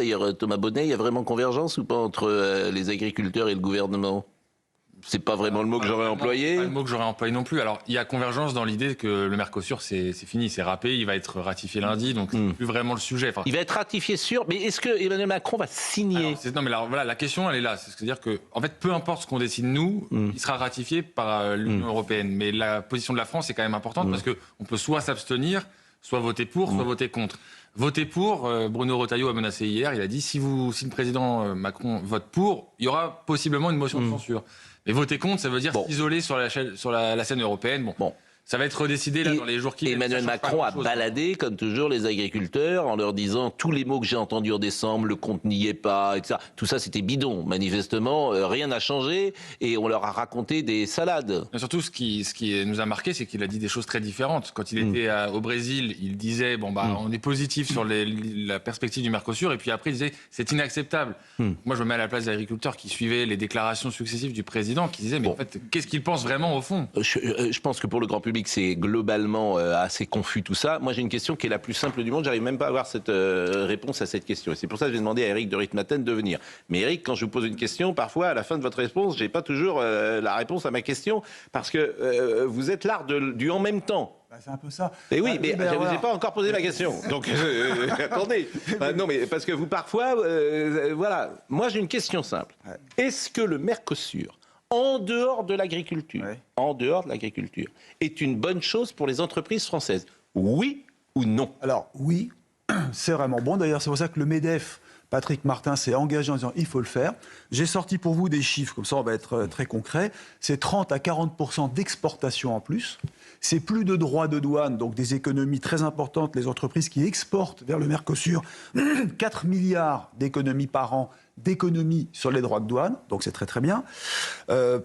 D'ailleurs, Thomas Bonnet, il y a vraiment convergence ou pas entre les agriculteurs et le gouvernement? C'est pas vraiment le mot que j'aurais employé. Pas le mot que j'aurais employé non plus. Alors, il y a convergence dans l'idée que le Mercosur, c'est fini, c'est râpé, il va être ratifié lundi, donc c'est plus vraiment le sujet. Enfin, il va être ratifié sûr, mais est-ce que Emmanuel Macron va signer? Non, mais alors, voilà, la question, elle est là. C'est-à-dire que, en fait, peu importe ce qu'on décide nous, il sera ratifié par l'Union européenne. Mais la position de la France est quand même importante parce qu'on peut soit s'abstenir, soit voter pour, soit voter contre. Voter pour, Bruno Retailleau a menacé hier, il a dit si le président Macron vote pour, il y aura possiblement une motion de censure. Mais voter contre, ça veut dire s'isoler sur la scène européenne. Bon. Ça va être redécidé là, dans les jours qui viennent. Emmanuel Macron a baladé, comme toujours, les agriculteurs en leur disant tous les mots que j'ai entendus en décembre, le compte n'y est pas, etc. Tout ça, c'était bidon. Manifestement, rien n'a changé et on leur a raconté des salades. Mais surtout, ce qui nous a marqué, c'est qu'il a dit des choses très différentes. Quand il était au Brésil, il disait on est positif sur la perspective du Mercosur, et puis après, il disait c'est inacceptable. Moi, je me mets à la place des agriculteurs qui suivaient les déclarations successives du président, qui disaient mais en fait, qu'est-ce qu'il pense vraiment au fond? Je pense que pour le grand public, c'est globalement assez confus tout ça. Moi, j'ai une question qui est la plus simple du monde. J'arrive même pas à avoir cette réponse à cette question. Et c'est pour ça que j'ai demandé à Éric de Ritmaten de venir. Mais Éric, quand je vous pose une question, parfois, à la fin de votre réponse, j'ai pas toujours la réponse à ma question parce que vous êtes l'art du en même temps. C'est un peu ça. Et oui, mais je ne vous ai pas encore posé ma question. Donc, attendez. Non, mais parce que vous, parfois, voilà. Moi, j'ai une question simple. Est-ce que le Mercosur, en dehors de l'agriculture, est une bonne chose pour les entreprises françaises? Oui ou non? Alors, oui, c'est vraiment bon. D'ailleurs, c'est pour ça que le MEDEF, Patrick Martin, s'est engagé en disant il faut le faire. J'ai sorti pour vous des chiffres, comme ça on va être très concret. C'est 30 à 40% d'exportation en plus. C'est plus de droits de douane, donc des économies très importantes. Les entreprises qui exportent vers le Mercosur, 4 milliards d'économies par an, d'économies sur les droits de douane, donc c'est très très bien.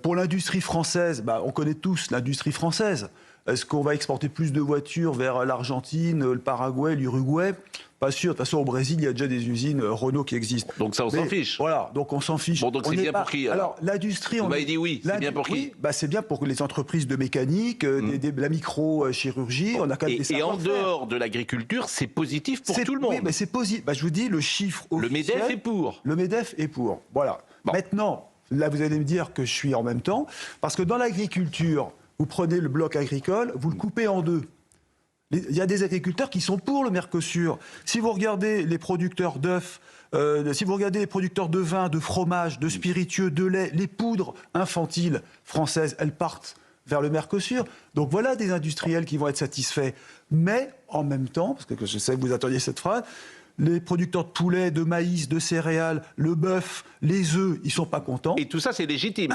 Pour l'industrie française, on connaît tous l'industrie française. Est-ce qu'on va exporter plus de voitures vers l'Argentine, le Paraguay, l'Uruguay? Pas sûr. De toute façon, au Brésil, il y a déjà des usines Renault qui existent. Donc ça, on s'en fiche. Voilà, donc on s'en fiche. Bon, donc c'est bien pour qui? Alors, l'industrie... Vous m'avez dit oui, c'est bien pour qui? C'est bien pour les entreprises de mécanique, la microchirurgie. On a quand même des en dehors de l'agriculture, c'est positif pour tout le monde. Oui, mais c'est positif. Je vous dis, le chiffre officiel... Le MEDEF est pour. Le MEDEF est pour. Voilà. Bon. Maintenant, là, vous allez me dire que je suis en même temps, parce que dans l'agriculture... Vous prenez le bloc agricole, vous le coupez en deux. Il y a des agriculteurs qui sont pour le Mercosur. Si vous regardez les producteurs d'œufs, si vous regardez les producteurs de vin, de fromage, de spiritueux, de lait, les poudres infantiles françaises, elles partent vers le Mercosur. Donc voilà des industriels qui vont être satisfaits. Mais en même temps, parce que je sais que vous attendiez cette phrase, les producteurs de poulet, de maïs, de céréales, le bœuf, les œufs, ils ne sont pas contents. Et tout ça, c'est légitime.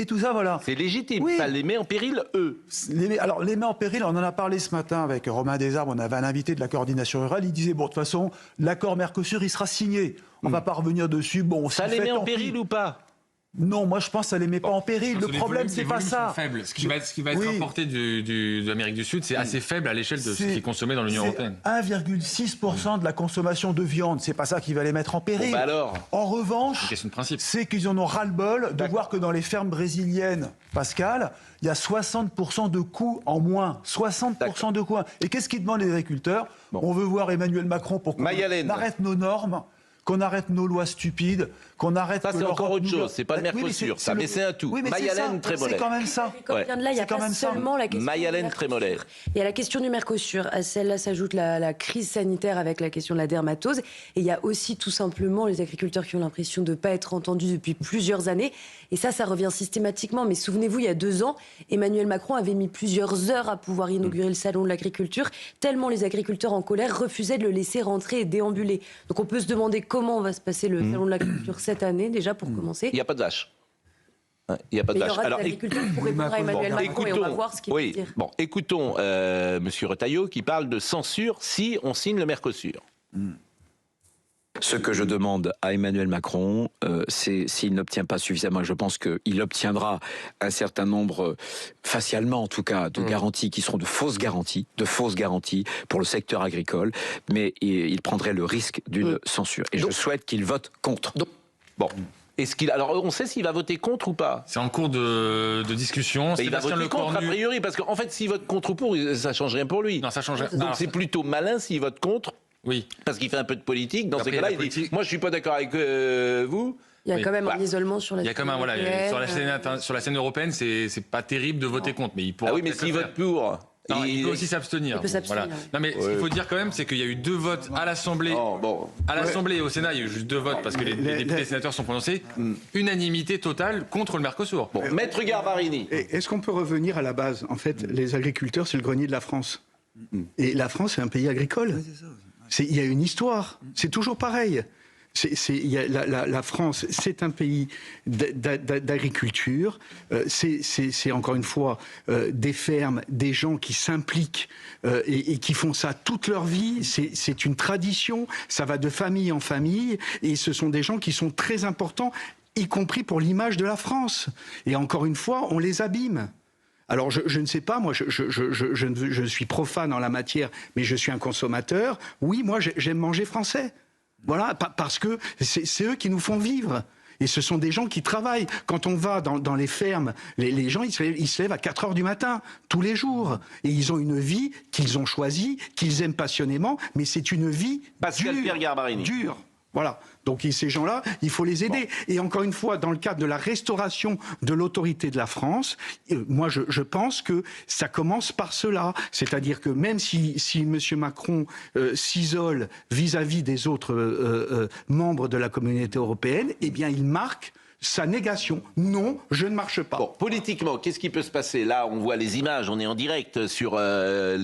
Et tout ça, voilà. C'est légitime. Oui. Ça les met en péril, eux. Alors, les met en péril, on en a parlé ce matin avec Romain Desarbres, on avait un invité de la coordination rurale, il disait, de toute façon, l'accord Mercosur, il sera signé. On ne va pas revenir dessus. Ça les met en péril ou pas? Non, moi je pense que ça ne les met pas en péril. Le problème, c'est pas ça. Faible. Ce qui va être importé de l'Amérique du Sud, c'est assez faible à l'échelle de ce qui est consommé dans l'Union européenne. 1,6% de la consommation de viande. C'est pas ça qui va les mettre en péril. Alors. En revanche, c'est qu'ils en ont ras-le-bol de voir que dans les fermes brésiliennes, Pascal, il y a 60% de coûts en moins. 60% de coûts. Et qu'est-ce qu'ils demandent les agriculteurs? On veut voir Emmanuel Macron pour qu'on arrête nos normes, qu'on arrête nos lois stupides, qu'on arrête... Ça, c'est encore autre chose. C'est pas le Mercosur, mais c'est un tout. Oui, Mayalène Trémollet. C'est quand même ça. Quand vient de là, il n'y a pas seulement la question Mayalène Trémollet. Il y a la question du Mercosur. À celle-là s'ajoute la crise sanitaire avec la question de la dermatose. Et il y a aussi tout simplement les agriculteurs qui ont l'impression de ne pas être entendus depuis plusieurs années. Et ça revient systématiquement. Mais souvenez-vous, il y a 2 ans, Emmanuel Macron avait mis plusieurs heures à pouvoir inaugurer le salon de l'agriculture, tellement les agriculteurs en colère refusaient de le laisser rentrer et déambuler. Donc on peut se demander comment va se passer le salon de l'agriculture cette année, déjà, pour commencer. Il n'y a pas de vache. Il n'y a pas de vache. Il y aura des agriculteurs pour répondre à Emmanuel Macron et on va voir ce qu'il veut dire. Bon, écoutons M. Retailleau qui parle de censure si on signe le Mercosur. Ce que je demande à Emmanuel Macron, c'est s'il n'obtient pas suffisamment, je pense qu'il obtiendra un certain nombre, facialement en tout cas, de garanties qui seront de fausses garanties pour le secteur agricole, mais il prendrait le risque d'une censure. Et je souhaite qu'il vote contre. Bon. Alors, on sait s'il va voter contre ou pas? C'est en cours de discussion. Il va voter contre, a priori, parce qu'en fait, s'il vote contre ou pour, ça ne change rien pour lui. Non, ça change rien. Donc c'est plutôt malin s'il vote contre. Oui. Parce qu'il fait un peu de politique. Dans Après, ces cas-là, la il dit politique- moi, je suis pas d'accord avec vous. Il y a Oui. quand même un Bah, isolement sur la Il y a scène comme un voilà, européenne. sur la scène européenne, c'est pas terrible de voter contre, mais il pourra. Ah oui, mais peut-être s'il le vote faire. pour. Non, il peut aussi s'abstenir. Il peut s'abstenir, Voilà. oui. Non, mais ce qu'il faut dire quand même, c'est qu'il y a eu 2 votes à l'Assemblée. Oh, bon. À l'Assemblée et au Sénat, il y a eu juste 2 votes parce que les députés et les sénateurs sont prononcés. Unanimité totale contre le Mercosur. Bon, Maître Garbarini. Et est-ce qu'on peut revenir à la base? En fait, les agriculteurs, c'est le grenier de la France. Et la France, c'est un pays agricole. Il y a une histoire. C'est toujours pareil. La France, c'est un pays d'agriculture. C'est encore une fois des fermes, des gens qui s'impliquent et qui font ça toute leur vie. C'est une tradition. Ça va de famille en famille. Et ce sont des gens qui sont très importants, y compris pour l'image de la France. Et encore une fois, on les abîme. Alors, je ne sais pas, moi, je suis profane en la matière, mais je suis un consommateur. Oui, moi, j'aime manger français. Voilà, parce que c'est eux qui nous font vivre. Et ce sont des gens qui travaillent. Quand on va dans les fermes, les gens, ils se lèvent à 4 heures du matin, tous les jours. Et ils ont une vie qu'ils ont choisie, qu'ils aiment passionnément, mais c'est une vie Pascal Pierre Garbarini. dure. Voilà. Donc ces gens-là, il faut les aider. Bon. Et encore une fois, dans le cadre de la restauration de l'autorité de la France, moi je pense que ça commence par cela. C'est-à-dire que même si M. Macron s'isole vis-à-vis des autres membres de la communauté européenne, eh bien il marque sa négation. Non, je ne marche pas. Bon, politiquement, qu'est-ce qui peut se passer? Là, on voit les images, on est en direct sur l'Arc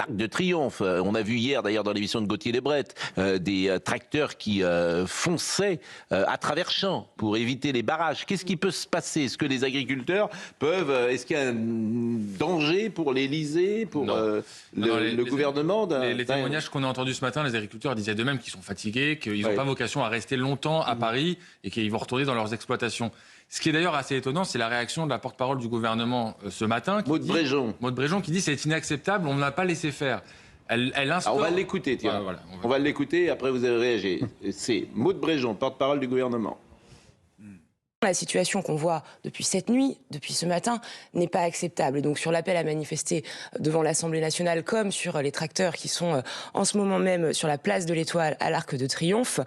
de Triomphe. On a vu hier, d'ailleurs, dans l'émission de Gauthier Lebret, des tracteurs qui fonçaient à travers champs pour éviter les barrages. Qu'est-ce qui peut se passer? Est-ce que les agriculteurs peuvent... Est-ce qu'il y a un danger pour l'Élysée, pour le gouvernement Les témoignages qu'on a entendus ce matin, les agriculteurs disaient d'eux-mêmes qu'ils sont fatigués, qu'ils n'ont pas vocation à rester longtemps à Paris et qu'ils vont retourner dans leurs exploitations. Ce qui est d'ailleurs assez étonnant, c'est la réaction de la porte-parole du gouvernement ce matin. Maud Bréjon qui dit c'est inacceptable, on ne l'a pas laissé faire. Elle instaure... Alors on va l'écouter, tiens. Voilà, on va l'écouter et après vous avez réagi. C'est Maud Bréjon, porte-parole du gouvernement. La situation qu'on voit depuis cette nuit, depuis ce matin, n'est pas acceptable. Et donc sur l'appel à manifester devant l'Assemblée nationale comme sur les tracteurs qui sont en ce moment même sur la place de l'Étoile à l'Arc de Triomphe,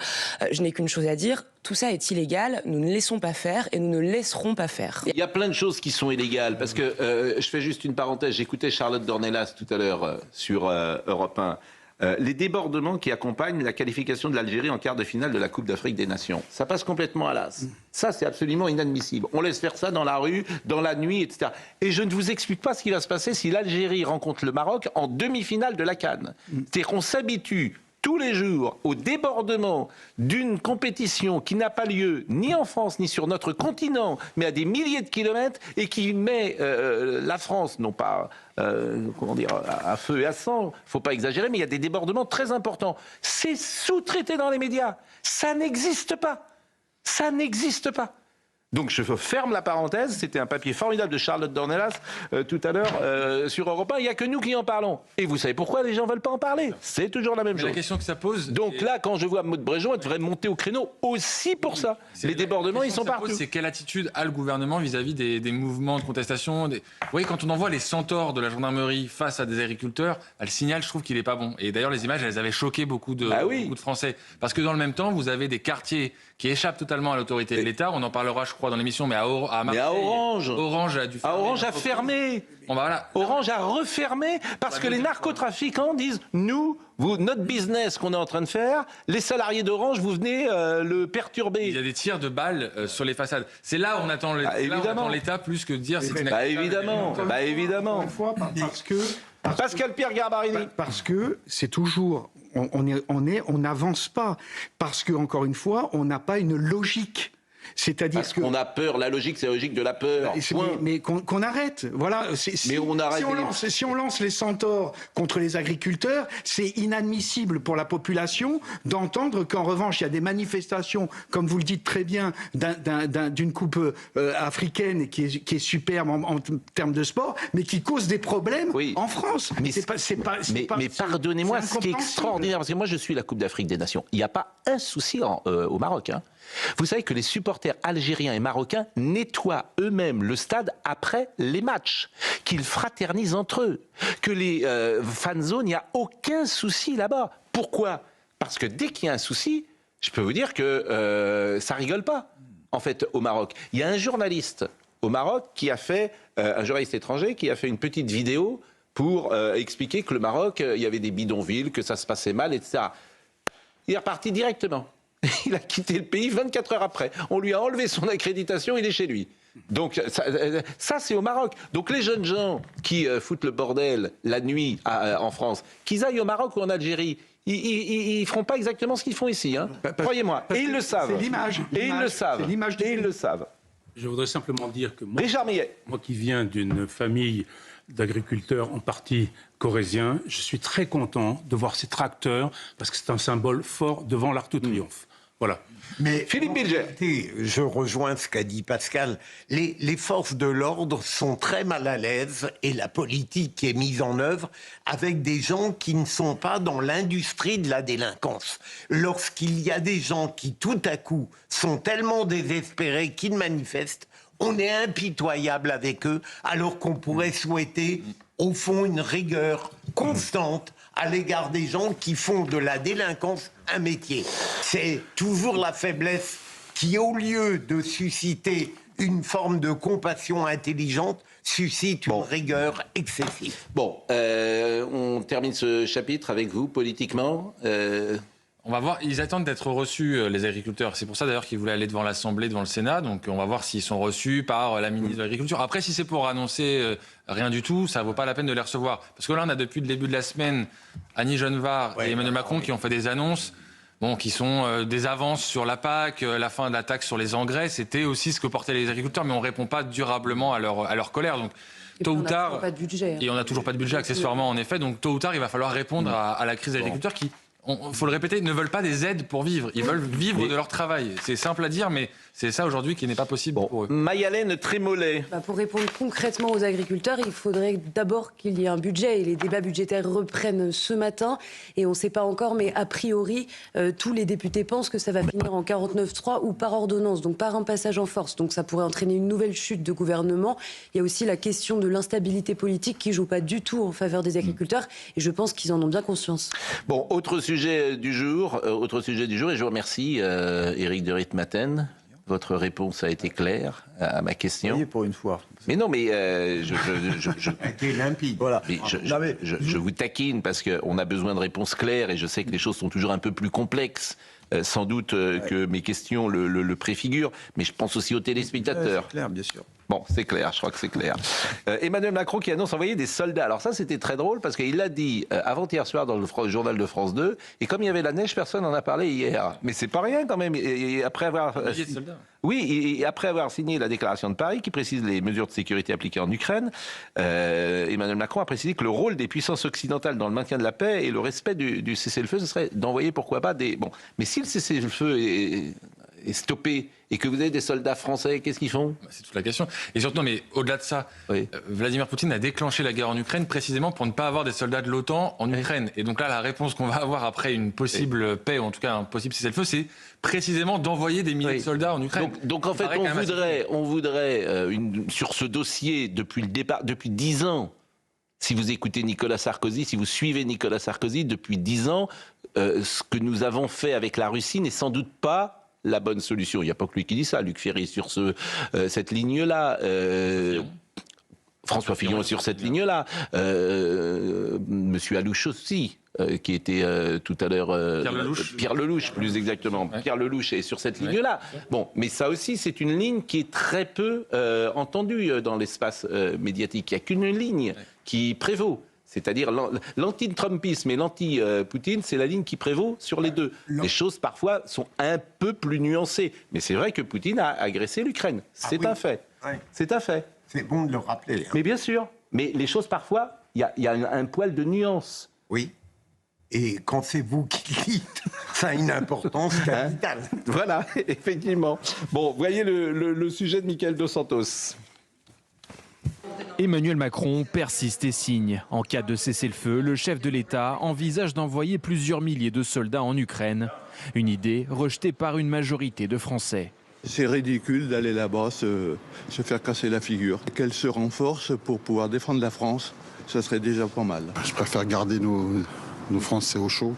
je n'ai qu'une chose à dire. Tout ça est illégal, nous ne laissons pas faire et nous ne laisserons pas faire. Il y a plein de choses qui sont illégales, parce que, je fais juste une parenthèse, j'écoutais Charlotte Dornelas tout à l'heure sur Europe 1. Les débordements qui accompagnent la qualification de l'Algérie en quart de finale de la Coupe d'Afrique des Nations. Ça passe complètement à l'as. Ça, c'est absolument inadmissible. On laisse faire ça dans la rue, dans la nuit, etc. Et je ne vous explique pas ce qui va se passer si l'Algérie rencontre le Maroc en demi-finale de la CAN. C'est qu'on s'habitue tous les jours au débordement d'une compétition qui n'a pas lieu ni en France ni sur notre continent, mais à des milliers de kilomètres et qui met la France, non pas à feu et à sang, faut pas exagérer, mais il y a des débordements très importants. C'est sous-traité dans les médias. Ça n'existe pas. Ça n'existe pas. Donc je ferme la parenthèse, c'était un papier formidable de Charlotte Dornelas tout à l'heure sur Europe 1, il n'y a que nous qui en parlons. Et vous savez pourquoi les gens ne veulent pas en parler? C'est toujours la même chose. La question que ça pose... Donc là, quand je vois Maud Bréjon, elle devrait monter au créneau aussi pour ça. Les débordements, ils sont partout. C'est quelle attitude a le gouvernement vis-à-vis des mouvements de contestation Vous voyez, quand on envoie les centaures de la gendarmerie face à des agriculteurs, le signal, je trouve qu'il n'est pas bon. Et d'ailleurs, les images, elles avaient choqué beaucoup de Français. Parce que dans le même temps, vous avez des quartiers qui échappent totalement à l'autorité de l'État. On en parlera, je crois, dans l'émission, mais à Marseille, Orange a fermé. Orange a refermé parce que les narcotrafiquants disent notre business qu'on est en train de faire, les salariés d'Orange, vous venez le perturber. Il y a des tirs de balles sur les façades. C'est là où on attend l'État plus que de dire c'est inacceptable. Évidemment. Parce que Pascal Pierre Garbarini. Parce que c'est toujours on n'avance pas parce que encore une fois on n'a pas une logique. C'est-à-dire parce qu'on a peur, la logique, c'est la logique de la peur. Mais qu'on arrête. Voilà. Si on lance les centaures contre les agriculteurs, c'est inadmissible pour la population d'entendre qu'en revanche, il y a des manifestations, comme vous le dites très bien, d'une coupe africaine qui est superbe en termes de sport, mais qui cause des problèmes en France. Mais pardonnez-moi, ce qui est extraordinaire, parce que moi je suis la Coupe d'Afrique des Nations, il n'y a pas un souci au Maroc. Hein. Vous savez que les supporters supporters algériens et marocains nettoient eux-mêmes le stade après les matchs, qu'ils fraternisent entre eux, que les fan zones, il n'y a aucun souci là-bas. Pourquoi? Parce que dès qu'il y a un souci, je peux vous dire que ça rigole pas, en fait, au Maroc. Il y a un journaliste au Maroc qui a fait, un journaliste étranger, qui a fait une petite vidéo pour expliquer que le Maroc, il y avait des bidonvilles, que ça se passait mal, etc. Il est reparti directement. Il a quitté le pays 24 heures après. On lui a enlevé son accréditation, il est chez lui. Donc ça c'est au Maroc. Donc les jeunes gens qui foutent le bordel la nuit en France, qu'ils aillent au Maroc ou en Algérie, ils feront pas exactement ce qu'ils font ici. Hein. Croyez-moi. Et ils le savent. C'est l'image. Et ils le savent. Et ils le savent. Je voudrais simplement dire que moi, Richard Millet. moi qui viens d'une famille d'agriculteurs en partie corésiens, je suis très content de voir ces tracteurs parce que c'est un symbole fort devant l'Arc de Triomphe. Voilà. Mais Philippe Bilger. je rejoins ce qu'a dit Pascal. Les forces de l'ordre sont très mal à l'aise et la politique est mise en œuvre avec des gens qui ne sont pas dans l'industrie de la délinquance. Lorsqu'il y a des gens qui tout à coup sont tellement désespérés qu'ils manifestent, on est impitoyable avec eux alors qu'on pourrait souhaiter au fond une rigueur constante à l'égard des gens qui font de la délinquance un métier. C'est toujours la faiblesse qui, au lieu de susciter une forme de compassion intelligente, suscite une rigueur excessive. Bon, on termine ce chapitre avec vous, politiquement. On va voir, ils attendent d'être reçus, les agriculteurs. C'est pour ça d'ailleurs qu'ils voulaient aller devant l'Assemblée, devant le Sénat. Donc on va voir s'ils sont reçus par la ministre de l'Agriculture. Après, si c'est pour annoncer rien du tout, ça ne vaut pas la peine de les recevoir. Parce que là, on a depuis le début de la semaine Annie Genevard et Emmanuel Macron qui ont fait des annonces qui sont des avances sur la PAC, la fin de la taxe sur les engrais. C'était aussi ce que portaient les agriculteurs, mais on ne répond pas durablement à leur colère. Donc, tôt ou tard, on n'a pas de budget. Et on n'a toujours pas de budget, accessoirement, en effet. Donc tôt ou tard, il va falloir répondre à la crise des agriculteurs qui... Il faut le répéter, ne veulent pas des aides pour vivre. Ils veulent vivre de leur travail. C'est simple à dire, mais c'est ça aujourd'hui qui n'est pas possible pour eux. Mayalène Trémollet. Pour répondre concrètement aux agriculteurs, il faudrait d'abord qu'il y ait un budget. Et les débats budgétaires reprennent ce matin. Et on ne sait pas encore, mais a priori, tous les députés pensent que ça va finir en 49-3 ou par ordonnance, donc par un passage en force. Donc ça pourrait entraîner une nouvelle chute de gouvernement. Il y a aussi la question de l'instabilité politique qui ne joue pas du tout en faveur des agriculteurs. Et je pense qu'ils en ont bien conscience. Bon, autre sujet du jour, et je vous remercie, Éric de Ritmaten. Votre réponse a été claire à ma question. Voyez, pour une fois. Mais non, mais C'était limpide. Voilà. mais je vous taquine parce qu'on a besoin de réponses claires et je sais que les choses sont toujours un peu plus complexes. Sans doute que mes questions le préfigurent, mais je pense aussi aux téléspectateurs. C'est clair, bien sûr. Bon, c'est clair, je crois que c'est clair. Emmanuel Macron qui annonce envoyer des soldats. Alors ça, c'était très drôle parce qu'il l'a dit avant-hier soir dans le journal de France 2. Et comme il y avait la neige, personne n'en a parlé hier. Mais c'est pas rien quand même. Et après avoir... Oui, et après avoir signé la déclaration de Paris qui précise les mesures de sécurité appliquées en Ukraine, Emmanuel Macron a précisé que le rôle des puissances occidentales dans le maintien de la paix et le respect du cessez-le-feu, ce serait d'envoyer pourquoi pas des... Bon, mais si le cessez-le-feu est stoppé et que vous avez des soldats français, qu'est-ce qu'ils font? C'est toute la question. Et surtout, mais au-delà de ça, Vladimir Poutine a déclenché la guerre en Ukraine précisément pour ne pas avoir des soldats de l'OTAN en Ukraine. Et donc là, la réponse qu'on va avoir après une possible paix, ou en tout cas un possible cessez-le-feu, c'est précisément d'envoyer des milliers de soldats en Ukraine. Donc en fait, on voudrait sur ce dossier, depuis le départ, depuis 10 ans, si vous écoutez Nicolas Sarkozy, si vous suivez Nicolas Sarkozy, depuis 10 ans, ce que nous avons fait avec la Russie n'est sans doute pas la bonne solution. Il n'y a pas que lui qui dit ça. Luc Ferry sur cette ligne-là. François Fillon sur cette ligne-là. Monsieur Alouche aussi, qui était tout à l'heure... Pierre Lelouch, plus exactement. Ouais. Pierre Lelouch est sur cette ligne-là. Bon, mais ça aussi, c'est une ligne qui est très peu entendue dans l'espace médiatique. Il n'y a qu'une ligne qui prévaut. C'est-à-dire l'anti-Trumpisme et l'anti-Poutine, c'est la ligne qui prévaut sur les deux. Les choses, parfois, sont un peu plus nuancées. Mais c'est vrai que Poutine a agressé l'Ukraine. C'est un fait. Ouais. C'est un fait. C'est bon de le rappeler. Hein. Mais bien sûr. Mais les choses, parfois, il y a un poil de nuance. Oui. Et quand c'est vous qui dites, ça a une importance capitale. Voilà, effectivement. Bon, voyez le sujet de Michael Dos Santos. Emmanuel Macron persiste et signe. En cas de cessez-le-feu, le chef de l'État envisage d'envoyer plusieurs milliers de soldats en Ukraine. Une idée rejetée par une majorité de Français. C'est ridicule d'aller là-bas se faire casser la figure. Qu'elle se renforce pour pouvoir défendre la France, ça serait déjà pas mal. Je préfère garder nos Français au chaud.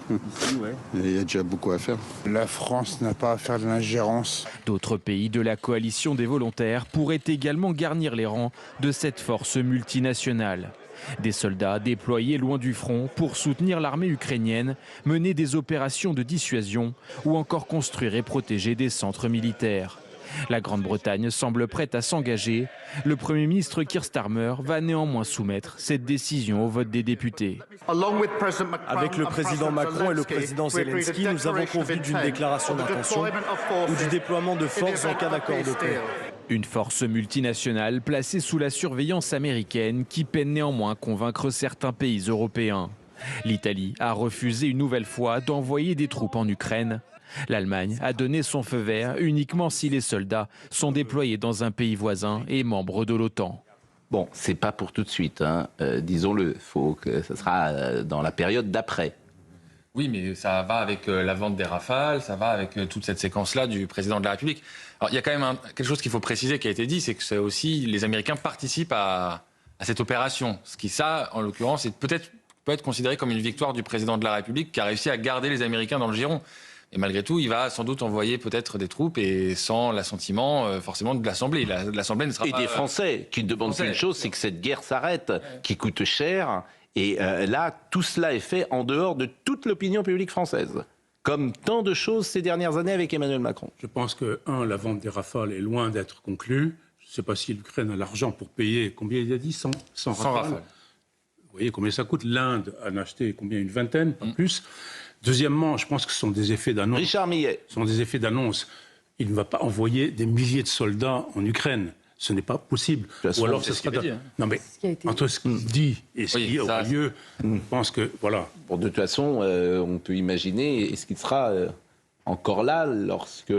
Il y a déjà beaucoup à faire. La France n'a pas à faire de l'ingérence. D'autres pays de la coalition des volontaires pourraient également garnir les rangs de cette force multinationale. Des soldats déployés loin du front pour soutenir l'armée ukrainienne, mener des opérations de dissuasion ou encore construire et protéger des centres militaires. La Grande-Bretagne semble prête à s'engager. Le Premier ministre Keir Starmer va néanmoins soumettre cette décision au vote des députés. Avec le président Macron et le président Zelensky, nous avons convenu d'une déclaration d'intention ou du déploiement de forces en cas d'accord de paix. Une force multinationale placée sous la surveillance américaine qui peine néanmoins à convaincre certains pays européens. L'Italie a refusé une nouvelle fois d'envoyer des troupes en Ukraine. L'Allemagne a donné son feu vert uniquement si les soldats sont déployés dans un pays voisin et membre de l'OTAN. Bon, c'est pas pour tout de suite, hein. Disons-le. Faut que ça sera dans la période d'après. Oui, mais ça va avec la vente des Rafales, ça va avec toute cette séquence-là du président de la République. Alors, il y a quand même quelque chose qu'il faut préciser qui a été dit, c'est que c'est aussi les Américains participent à cette opération. Ce qui, ça, en l'occurrence, peut être considéré comme une victoire du président de la République qui a réussi à garder les Américains dans le giron. Et malgré tout, il va sans doute envoyer peut-être des troupes et sans l'assentiment forcément de l'Assemblée. L'Assemblée ne sera pas... Et des Français qui ne demandent qu'une chose, c'est que cette guerre s'arrête, qui coûte cher. Et là, tout cela est fait en dehors de toute l'opinion publique française. Comme tant de choses ces dernières années avec Emmanuel Macron. Je pense que, la vente des Rafales est loin d'être conclue. Je ne sais pas si l'Ukraine a l'argent pour payer, combien il a dit, 100 Rafales. Vous voyez combien ça coûte. L'Inde en a acheté combien, une vingtaine, pas plus. Deuxièmement, je pense que ce sont des effets d'annonce. Richard Millet. Ce sont des effets d'annonce. Il ne va pas envoyer des milliers de soldats en Ukraine. Ce n'est pas possible. Ou alors, ce serait... Non, mais entre ce qu'il dit et ce qui aura lieu, je pense que, voilà. Bon, de toute façon, on peut imaginer, est-ce qu'il sera encore là lorsque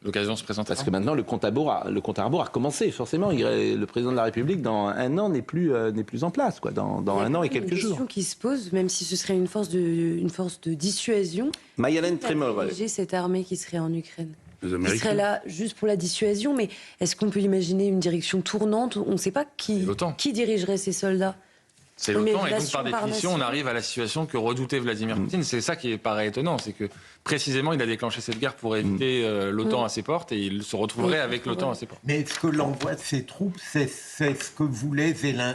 l'occasion se présente. Parce que maintenant, le compte à rebours a commencé, forcément. Le président de la République, dans un an, n'est plus en place, quoi. Dans un an et quelques jours. Il y a une question qui se pose, même si ce serait une force de dissuasion. Mayalène Trémol. Cette armée qui serait en Ukraine. Qui serait là juste pour la dissuasion, mais est-ce qu'on peut imaginer une direction tournante? On ne sait pas qui dirigerait ces soldats. C'est l'OTAN, et donc par définition, on arrive à la situation que redoutait Vladimir Poutine. C'est ça qui paraît étonnant, c'est que précisément, il a déclenché cette guerre pour éviter l'OTAN à ses portes, et il se retrouverait avec l'OTAN à ses portes. Mais est-ce que l'envoi de ces troupes, c'est ce que voulait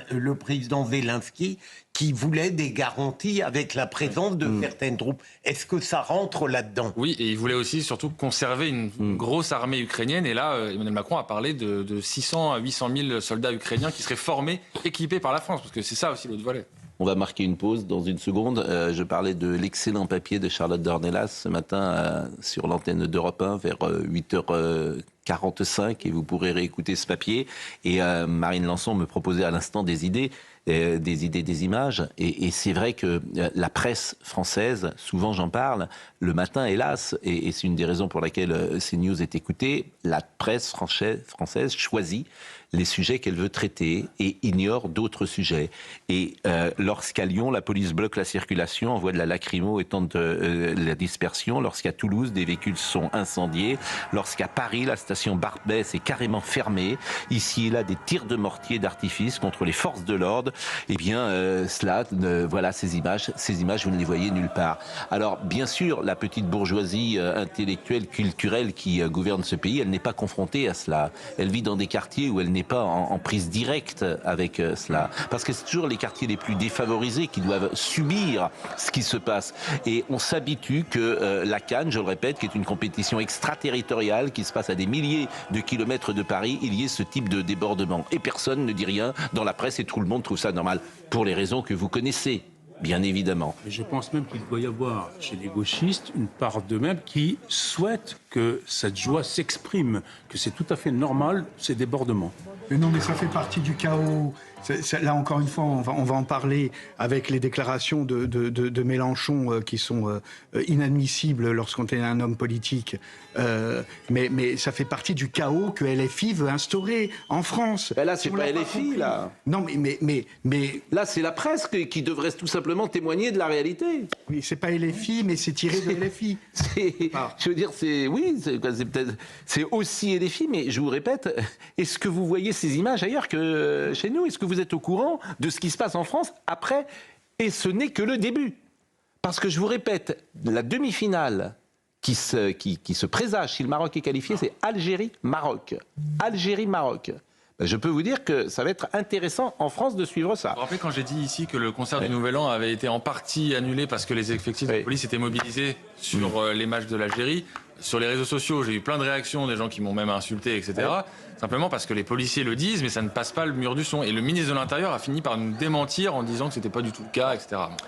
le président Zelensky, qui voulait des garanties avec la présence de certaines troupes? Est-ce que ça rentre là-dedans? Oui, et il voulait aussi surtout conserver une grosse armée ukrainienne. Et là, Emmanuel Macron a parlé de 600 à 800 000 soldats ukrainiens qui seraient formés, équipés par la France, parce que c'est ça aussi l'autre volet. On va marquer une pause dans une seconde. Je parlais de l'excellent papier de Charlotte Dornelas ce matin sur l'antenne d'Europe 1 vers 8h45 et vous pourrez réécouter ce papier. Et Marine Lançon me proposait à l'instant des idées, des images. Et c'est vrai que la presse française, souvent j'en parle, le matin, hélas, et c'est une des raisons pour laquelle CNews est écoutée, la presse française choisit les sujets qu'elle veut traiter et ignore d'autres sujets. Et lorsqu'à Lyon, la police bloque la circulation, envoie de la lacrymo et tente la dispersion, lorsqu'à Toulouse, des véhicules sont incendiés, lorsqu'à Paris, la station Barbès est carrément fermée, ici et là, des tirs de mortier d'artifice contre les forces de l'ordre, eh bien, voilà ces images, vous ne les voyez nulle part. Alors, bien sûr, la petite bourgeoisie intellectuelle, culturelle qui gouverne ce pays, elle n'est pas confrontée à cela. Elle vit dans des quartiers où elle n'est pas en prise directe avec cela. Parce que c'est toujours les quartiers les plus défavorisés qui doivent subir ce qui se passe. Et on s'habitue que la CAN, je le répète, qui est une compétition extraterritoriale qui se passe à des milliers de kilomètres de Paris, il y ait ce type de débordement. Et personne ne dit rien dans la presse et tout le monde trouve ça normal. Pour les raisons que vous connaissez, bien évidemment. Et je pense même qu'il doit y avoir chez les gauchistes une part d'eux-mêmes qui souhaitent que cette joie s'exprime, que c'est tout à fait normal, ces débordements. Mais non, mais ça fait partie du chaos. Là, encore une fois, on va en parler avec les déclarations de Mélenchon qui sont inadmissibles lorsqu'on est un homme politique. Mais ça fait partie du chaos que LFI veut instaurer en France. Ben là, c'est pas LFI, là. Non, mais... Là, c'est la presse qui devrait tout simplement témoigner de la réalité. Oui, c'est pas LFI, mais c'est tiré de LFI. Je veux dire, c'est... Oui, oui, c'est aussi LFI, mais je vous répète, est-ce que vous voyez ces images ailleurs que chez nous? Est-ce que vous êtes au courant de ce qui se passe en France après? Et ce n'est que le début. Parce que je vous répète, la demi-finale qui se présage, si le Maroc est qualifié, c'est Algérie-Maroc. Algérie-Maroc. Je peux vous dire que ça va être intéressant en France de suivre ça. Vous vous rappelez quand j'ai dit ici que le concert du Nouvel An avait été en partie annulé parce que les effectifs de police étaient mobilisés sur les matchs de l'Algérie? Sur les réseaux sociaux, j'ai eu plein de réactions, des gens qui m'ont même insulté, etc. Simplement parce que les policiers le disent, mais ça ne passe pas le mur du son. Et le ministre de l'Intérieur a fini par nous démentir en disant que c'était pas du tout le cas, etc.